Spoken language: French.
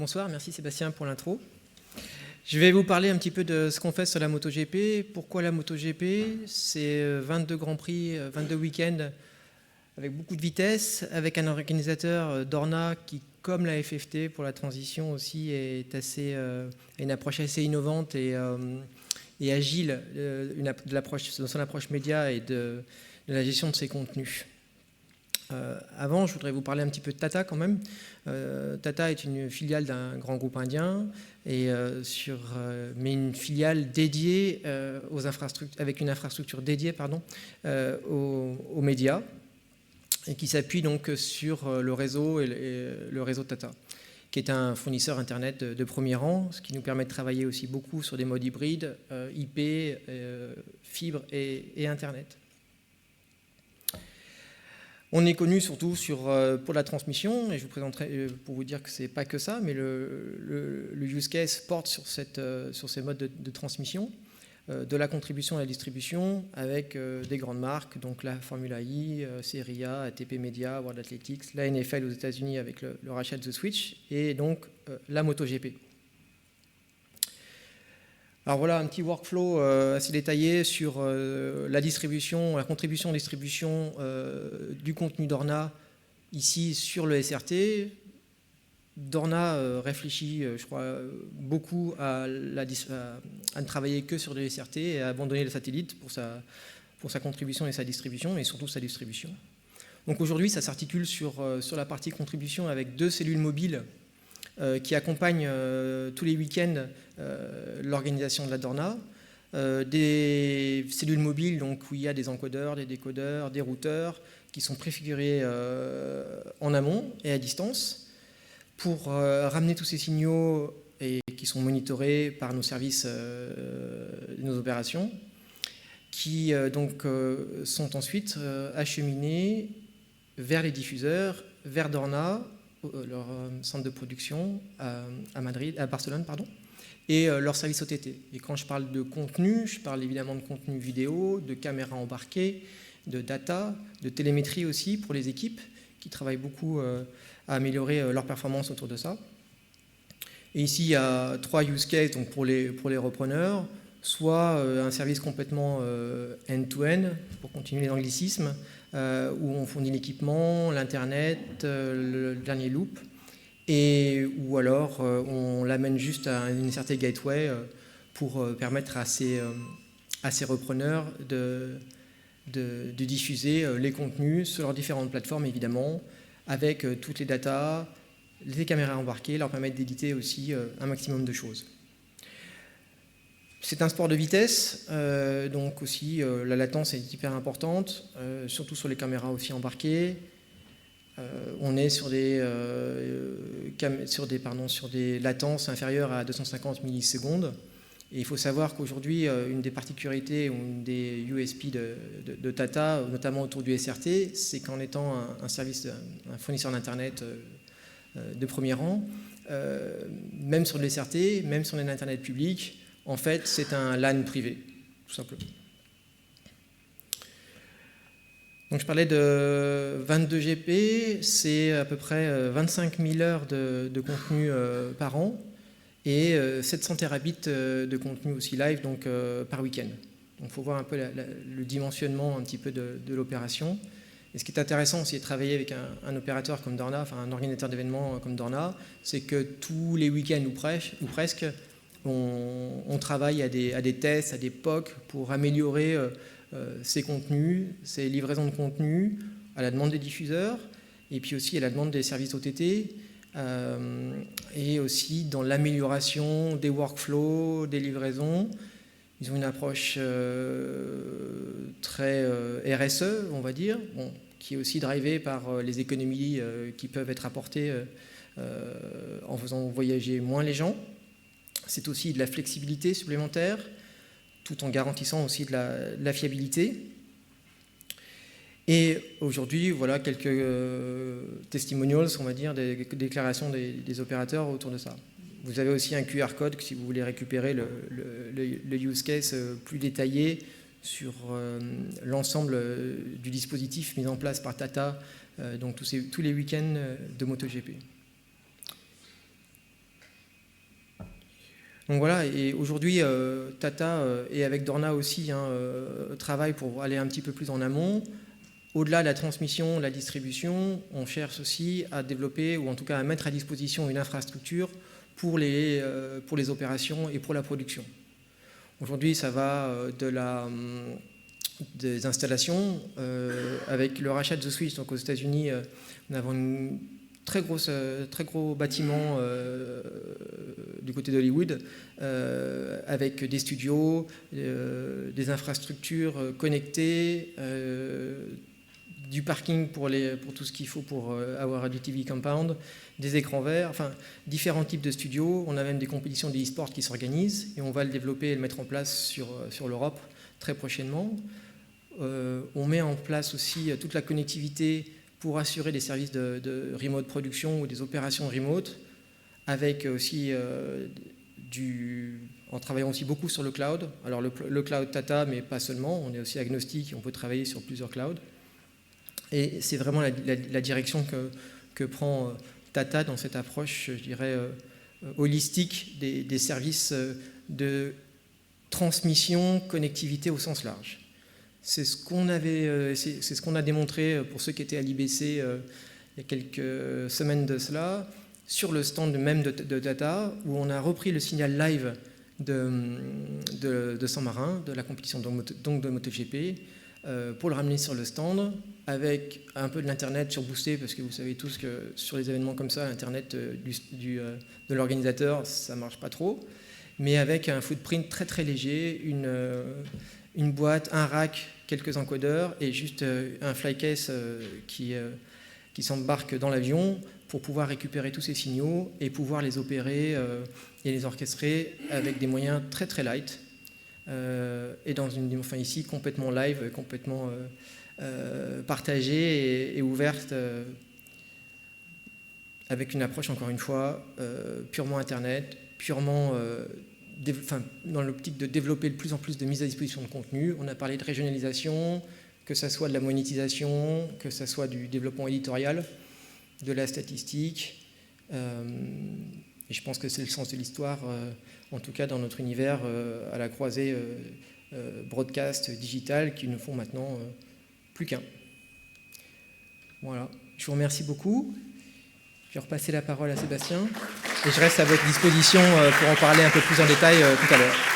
Bonsoir, merci Sébastien pour l'intro. Je vais vous parler un petit peu de ce qu'on fait sur la MotoGP. Pourquoi la MotoGP? C'est 22 Grands Prix, 22 week-ends avec beaucoup de vitesse, avec un organisateur, Dorna, qui, comme la FFT pour la transition aussi, est assez, une approche assez innovante et agile dans son approche média et de la gestion de ses contenus. Avant, je voudrais vous parler un petit peu de Tata quand même. Tata est une filiale d'un grand groupe indien, mais une filiale dédiée aux infrastructures, avec une infrastructure dédiée aux médias, et qui s'appuie donc sur le réseau le réseau Tata, qui est un fournisseur Internet de premier rang, ce qui nous permet de travailler aussi beaucoup sur des modes hybrides, IP, fibre et Internet. On est connu surtout pour la transmission, et je vous présenterai pour vous dire que ce n'est pas que ça, mais le use case porte sur ces modes de transmission, de la contribution à la distribution, avec des grandes marques, donc la Formula I, Serie A, ATP Media, World Athletics, la NFL aux États-Unis avec le rachat de The Switch, et donc la MotoGP. Alors voilà un petit workflow assez détaillé sur la contribution en distribution du contenu Dorna ici sur le SRT. Dorna réfléchit, je crois, beaucoup à ne travailler que sur le SRT et à abandonner le satellite pour sa contribution et sa distribution, et surtout sa distribution. Donc aujourd'hui, ça s'articule sur la partie contribution avec 2 cellules mobiles qui accompagnent tous les week-ends l'organisation de la Dorna, des cellules mobiles donc, où il y a des encodeurs, des décodeurs, des routeurs qui sont préfigurés en amont et à distance pour ramener tous ces signaux et qui sont monitorés par nos services, nos opérations, qui sont ensuite acheminés vers les diffuseurs, vers Dorna, leur centre de production à Barcelone, et leur service OTT. Et quand je parle de contenu, je parle évidemment de contenu vidéo, de caméras embarquées, de data, de télémétrie aussi pour les équipes qui travaillent beaucoup à améliorer leur performance autour de ça. Et ici, il y a 3 use cases donc pour les repreneurs, soit un service complètement end-to-end, pour continuer l'anglicisme, où on fournit l'équipement, l'Internet, le dernier loop, ou alors on l'amène juste à une certaine gateway pour permettre à ces repreneurs de diffuser les contenus sur leurs différentes plateformes, évidemment, avec toutes les datas, les caméras embarquées, leur permettre d'éditer aussi un maximum de choses. C'est un sport de vitesse, donc aussi la latence est hyper importante, surtout sur les caméras aussi embarquées. On est sur des latences inférieures à 250 millisecondes. Et il faut savoir qu'aujourd'hui, une des particularités ou une des USP de Tata, notamment autour du SRT, c'est qu'en étant un fournisseur d'Internet de premier rang, même sur le SRT, même sur l'Internet public, en fait, c'est un LAN privé, tout simplement. Donc, je parlais de 22 GP, c'est à peu près 25 000 heures de contenu par an et 700 terabits de contenu aussi live donc, par week-end. Donc, il faut voir un peu le dimensionnement un petit peu de l'opération. Et ce qui est intéressant aussi de travailler avec un opérateur comme Dorna, enfin un organisateur d'événements comme Dorna, c'est que tous les week-ends ou presque, on travaille à des tests, à des POC pour améliorer ces contenus, ces livraisons de contenus à la demande des diffuseurs et puis aussi à la demande des services OTT et aussi dans l'amélioration des workflows, des livraisons. Ils ont une approche très RSE, on va dire, qui est aussi drivée par les économies qui peuvent être apportées en faisant voyager moins les gens. C'est aussi de la flexibilité supplémentaire, tout en garantissant aussi de la fiabilité. Et aujourd'hui, voilà quelques testimonials, on va dire, des déclarations des opérateurs autour de ça. Vous avez aussi un QR code si vous voulez récupérer le use case plus détaillé sur l'ensemble du dispositif mis en place par Tata, donc tous les week-ends de MotoGP. Donc voilà, et aujourd'hui, Tata, et avec Dorna aussi, travaille pour aller un petit peu plus en amont. Au-delà de la transmission, la distribution, on cherche aussi à développer, ou en tout cas à mettre à disposition une infrastructure pour les opérations et pour la production. Aujourd'hui, ça va des installations, avec le rachat de The Switch. Donc aux États-Unis, nous avons une très gros bâtiment du côté d'Hollywood, avec des studios, des infrastructures connectées, du parking pour tout ce qu'il faut pour avoir du TV compound, des écrans verts, enfin différents types de studios. On a même des compétitions de e-sport qui s'organisent et on va le développer et le mettre en place sur l'Europe très prochainement. On met en place aussi toute la connectivité pour assurer des services de remote production ou des opérations remote, avec aussi en travaillant aussi beaucoup sur le cloud. Alors le cloud Tata, mais pas seulement, on est aussi agnostique, on peut travailler sur plusieurs clouds. Et c'est vraiment la direction que prend Tata dans cette approche, je dirais, holistique des services de transmission, connectivité au sens large. C'est ce qu'on a démontré pour ceux qui étaient à l'IBC il y a quelques semaines de cela, sur le stand même de Tata, où on a repris le signal live de Saint-Marin, de la compétition donc de MotoGP, pour le ramener sur le stand, avec un peu de l'internet surboosté, parce que vous savez tous que sur les événements comme ça, l'internet de l'organisateur, ça ne marche pas trop, mais avec un footprint très très léger, une boîte, un rack, quelques encodeurs et juste un flycase qui s'embarque dans l'avion pour pouvoir récupérer tous ces signaux et pouvoir les opérer et les orchestrer avec des moyens très très light, et dans une dimension ici complètement live, complètement partagée et ouverte, avec une approche encore une fois purement internet, purement dans l'optique de développer de plus en plus de mise à disposition de contenu. On a parlé de régionalisation, que ce soit de la monétisation, que ce soit du développement éditorial, de la statistique. Et je pense que c'est le sens de l'histoire, en tout cas dans notre univers, à la croisée broadcast, digital, qui ne font maintenant plus qu'un. Voilà, je vous remercie beaucoup. Je vais repasser la parole à Sébastien et je reste à votre disposition pour en parler un peu plus en détail tout à l'heure.